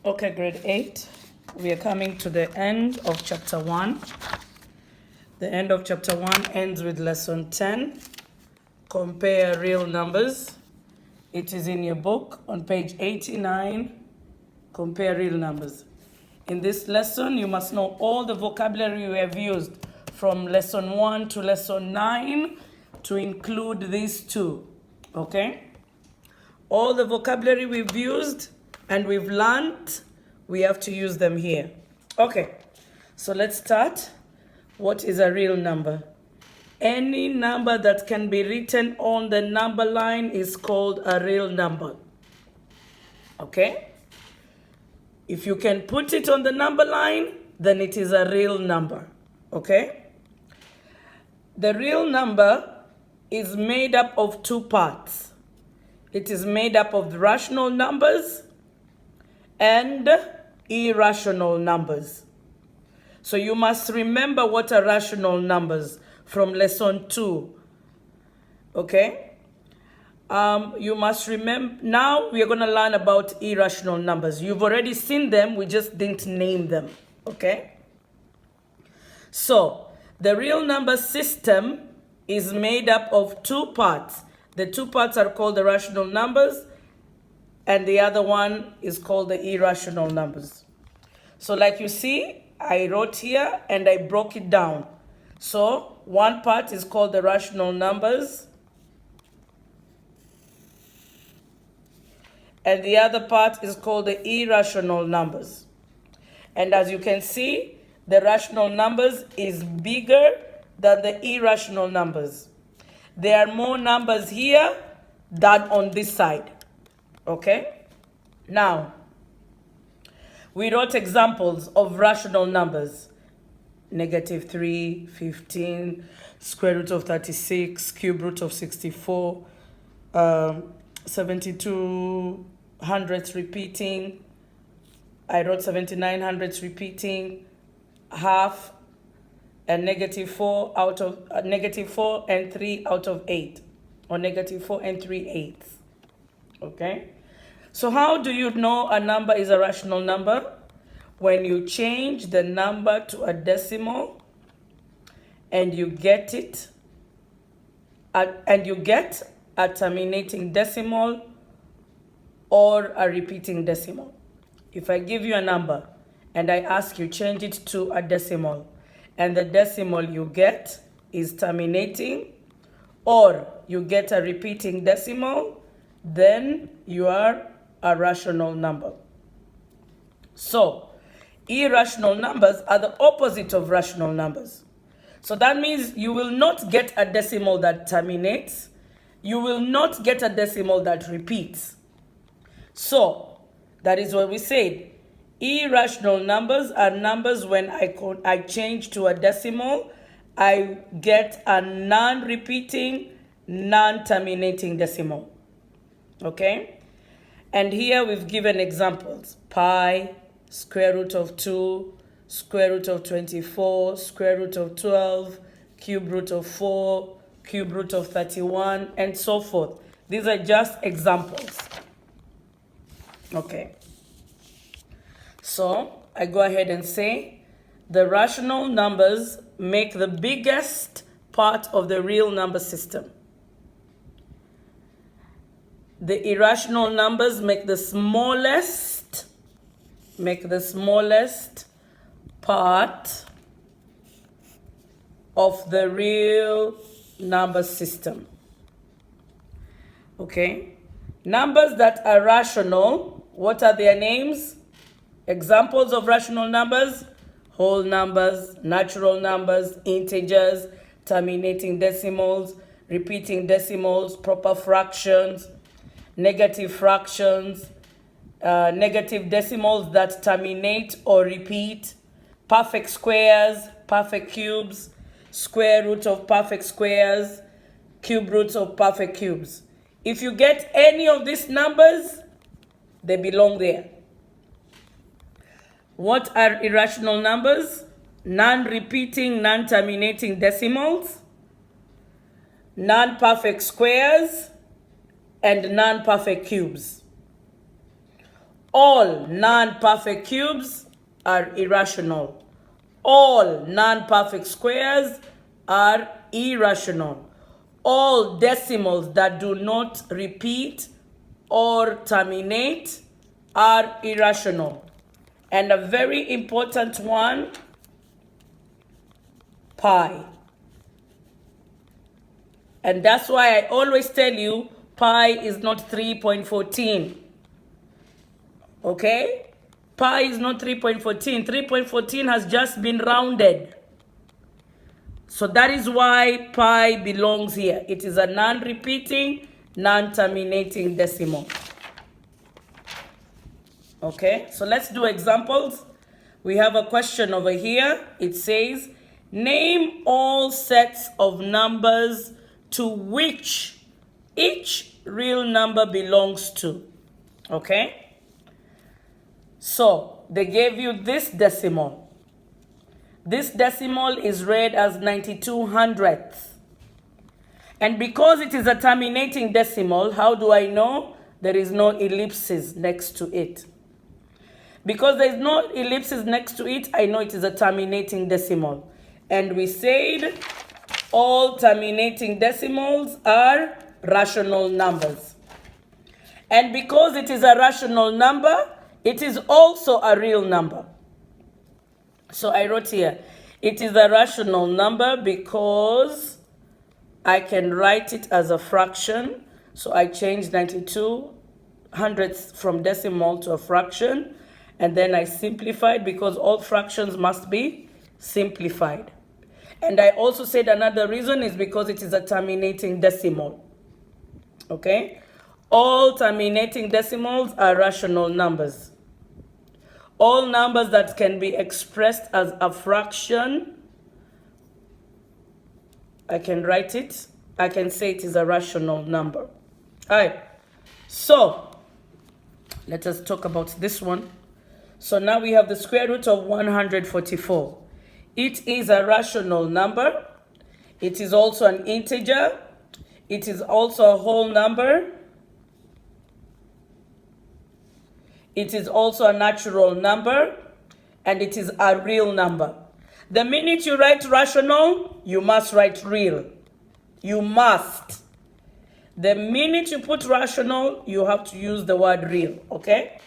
Okay, grade 8. We are coming to the end of chapter 1. The end of chapter 1 ends with lesson 10. Compare real numbers. It is in your book on page 89. Compare real numbers. In this lesson, you must know all the vocabulary we have used from lesson 1 to lesson 9 to include these two. Okay? All the vocabulary we've used and we've learned, we have to use them here. Okay, so let's start. What is a real number? Any number that can be written on the number line is called a real number. Okay? If you can put it on the number line, then it is a real number. Okay? The real number is made up of two parts. It is made up of rational numbers and irrational numbers. So you must remember what are rational numbers from lesson 2. Okay? You must remember. Now we are going to learn about irrational numbers. You've already seen them, we just didn't name them. Okay? So the real number system is made up of two parts. The two parts are called the rational numbers, and the other one is called the irrational numbers. So like you see, I wrote here and I broke it down. So one part is called the rational numbers, and the other part is called the irrational numbers. And as you can see, the rational numbers is bigger than the irrational numbers. There are more numbers here than on this side. Okay? Now, we wrote examples of rational numbers. -3, 15, square root of 36, cube root of 64, 72 hundredths repeating. I wrote 79 hundredths repeating, half, and -4 out of -4 and 3 out of 8, or -4 and 3/8. Okay? So how do you know a number is a rational number? When you change the number to a decimal and you get it and you get a terminating decimal or a repeating decimal. If I give you a number and I ask you change it to a decimal, and the decimal you get is terminating, or you get a repeating decimal, then you are a rational number. So, irrational numbers are the opposite of rational numbers. So that means you will not get a decimal that terminates. You will not get a decimal that repeats. So, that is what we said. Irrational numbers are numbers when I change to a decimal, I get a non-repeating, non-terminating decimal. Okay? And here we've given examples. Pi, square root of 2, square root of 24, square root of 12, cube root of 4, cube root of 31, and so forth. These are just examples. Okay. So I go ahead and say the rational numbers make the biggest part of the real number system. The irrational numbers make the smallest part of the real number system. Okay? Numbers that are rational, what are their names? Examples of rational numbers: whole numbers, natural numbers, integers, terminating decimals, repeating decimals, proper fractions, negative fractions, negative decimals that terminate or repeat, perfect squares, perfect cubes, square root of perfect squares, cube roots of perfect cubes. If you get any of these numbers, they belong there. What are irrational numbers? Non-repeating, non-terminating decimals, non-perfect squares, and non-perfect cubes. All non-perfect cubes are irrational. All non-perfect squares are irrational. All decimals that do not repeat or terminate are irrational. And a very important one, pi. And that's why I always tell you pi is not 3.14. Okay? Pi is not 3.14. 3.14 has just been rounded. So that is why pi belongs here. It is a non-repeating, non-terminating decimal. Okay, so let's do examples. We have a question over here. It says, name all sets of numbers to which each real number belongs to. Okay? So, they gave you this decimal. This decimal is read as 92/100ths. And because it is a terminating decimal, how do I know? There is no ellipses next to it. Because there is no ellipses next to it, I know it is a terminating decimal. And we said all terminating decimals are rational numbers. And because it is a rational number, it is also a real number. So I wrote here, it is a rational number because I can write it as a fraction. So I changed 92/100ths from decimal to a fraction. And then I simplified because all fractions must be simplified. And I also said another reason is because it is a terminating decimal. Okay? All terminating decimals are rational numbers. All numbers that can be expressed as a fraction, I can write it. I can say it is a rational number. All right. So, let us talk about this one. So now we have the square root of 144. It is a rational number. It is also an integer. It is also a whole number. It is also a natural number. And it is a real number. The minute you write rational, you must write real. You must. The minute you put rational, you have to use the word real, okay?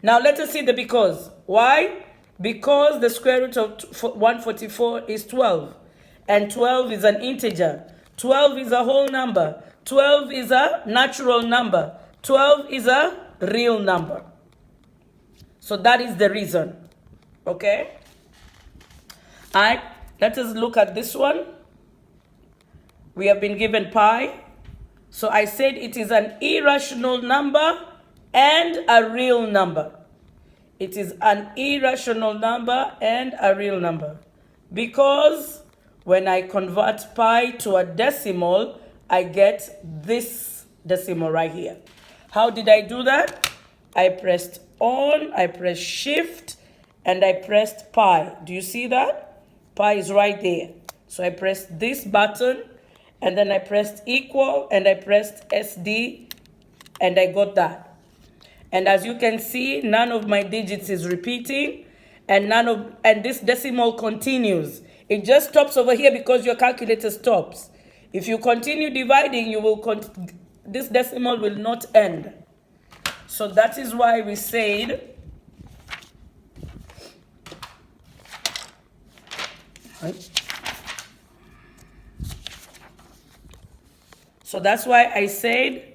Now let us see the because. Why? Because the square root of 144 is 12. And 12 is an integer. 12 is a whole number. 12 is a natural number. 12 is a real number. So that is the reason. Okay? All right. Let us look at this one. We have been given pi. So I said it is an irrational number and a real number. It is an irrational number and a real number. Because when I convert pi to a decimal, I get this decimal right here. How did I do that? I pressed on, I pressed shift, and I pressed pi. Do you see that? Pi is right there. So I pressed this button, and then I pressed equal, and I pressed SD, and I got that. And as you can see, none of my digits is repeating, and this decimal continues. It just stops over here because your calculator stops. If you continue dividing, this decimal will not end. So that is why we said, so that's why I said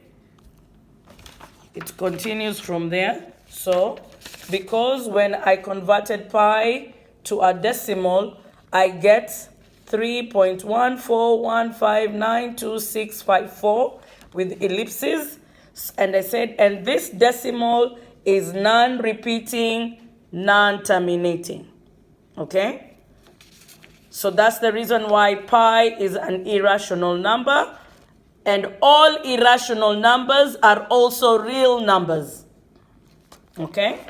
it continues from there. So because when I converted pi to a decimal, I get 3.141592654 with ellipses. And I said, and this decimal is non-repeating, non-terminating. Okay? So that's the reason why pi is an irrational number. And all irrational numbers are also real numbers. Okay?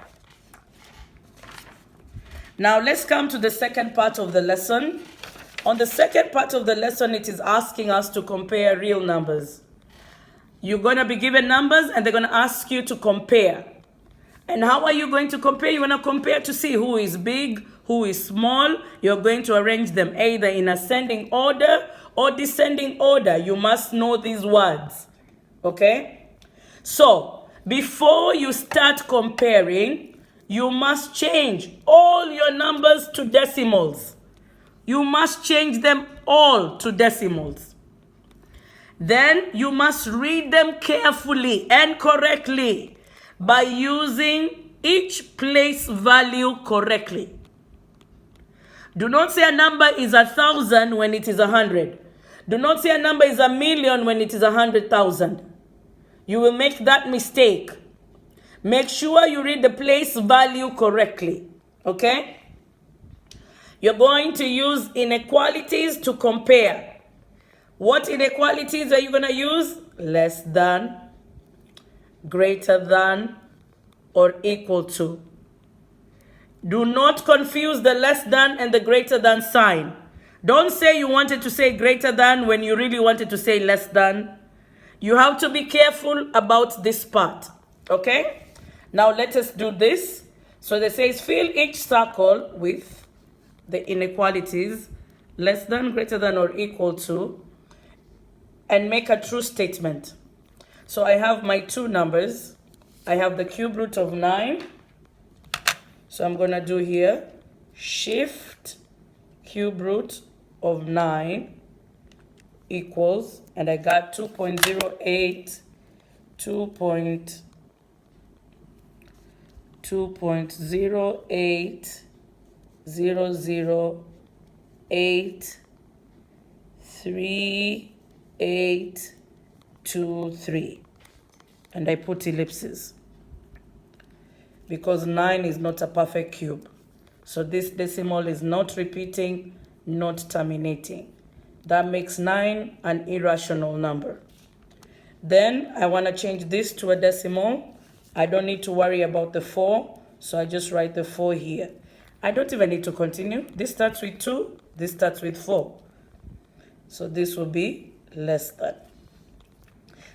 Now let's come to the second part of the lesson. On the second part of the lesson, it is asking us to compare real numbers. You're going to be given numbers and they're going to ask you to compare. And how are you going to compare? You're going to compare to see who is big, who is small. You're going to arrange them either in ascending order or descending order. You must know these words. Okay? So, before you start comparing, you must change all your numbers to decimals. You must change them all to decimals. Then you must read them carefully and correctly by using each place value correctly. Do not say a number is 1,000 when it is 100. Do not say a number is 1,000,000 when it is 100,000. You will make that mistake. Make sure you read the place value correctly. Okay? You're going to use inequalities to compare. What inequalities are you going to use? Less than, greater than, or equal to. Do not confuse the less than and the greater than sign. Don't say you wanted to say greater than when you really wanted to say less than. You have to be careful about this part. Okay? Now let us do this. So they say fill each circle with the inequalities, less than, greater than, or equal to, and make a true statement. So I have my two numbers. I have the cube root of 9. So I'm going to do here, shift cube root of 9 equals, and I got 2.08, 2.080083823, and I put ellipses because 9 is not a perfect cube. So this decimal is not repeating, not terminating. That makes 9 an irrational number. Then I want to change this to a decimal. I don't need to worry about the 4, so I just write the 4 here. I don't even need to continue. This starts with 2, this starts with 4. So this will be less than.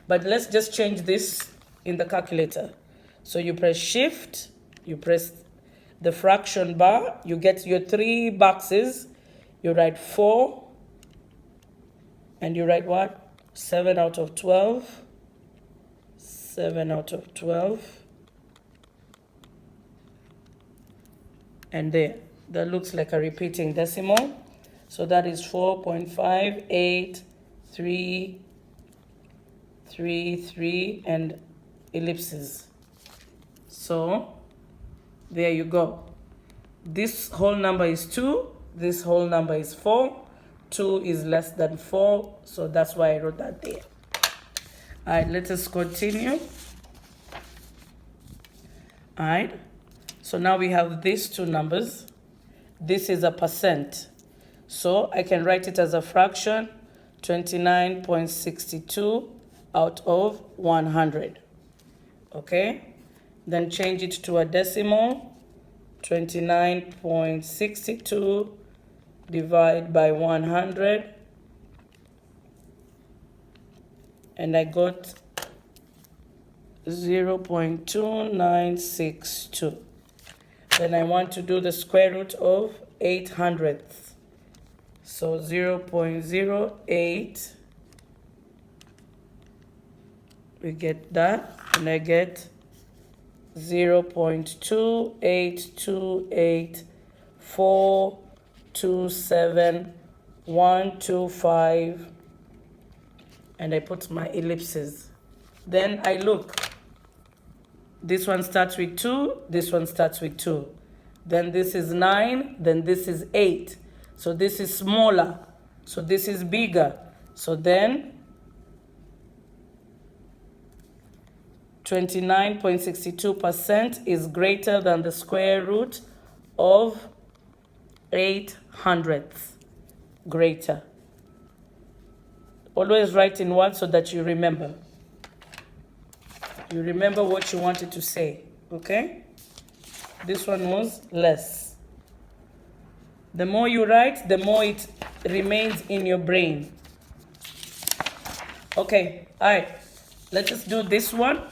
But let's just change this in the calculator. So you press shift, you press the fraction bar, you get your 3 boxes, you write 4, and you write what? 7 out of 12, 7 out of 12, and there, that looks like a repeating decimal. So that is 4.58333 and ellipses. So there you go. This whole number is 2, this whole number is 4. 2 is less than 4, so that's why I wrote that there. All right, let us continue. All right, so now we have these two numbers. This is a percent, so I can write it as a fraction, 29.62 out of 100. Okay, then change it to a decimal, 29.62 divide by 100, and I got 0.2962. Then I want to do the square root of 800. So 0.08, we get that, and I get 0.2828427,125, and I put my ellipses. Then I look. This one starts with 2, this one starts with 2. Then this is 9, then this is 8. So this is smaller, so this is bigger. So then 29.62% is greater than the square root of 800. Greater. Always write in words so that you remember. You remember what you wanted to say, okay? This one was less. The more you write, the more it remains in your brain. Okay, all right. Let us do this one.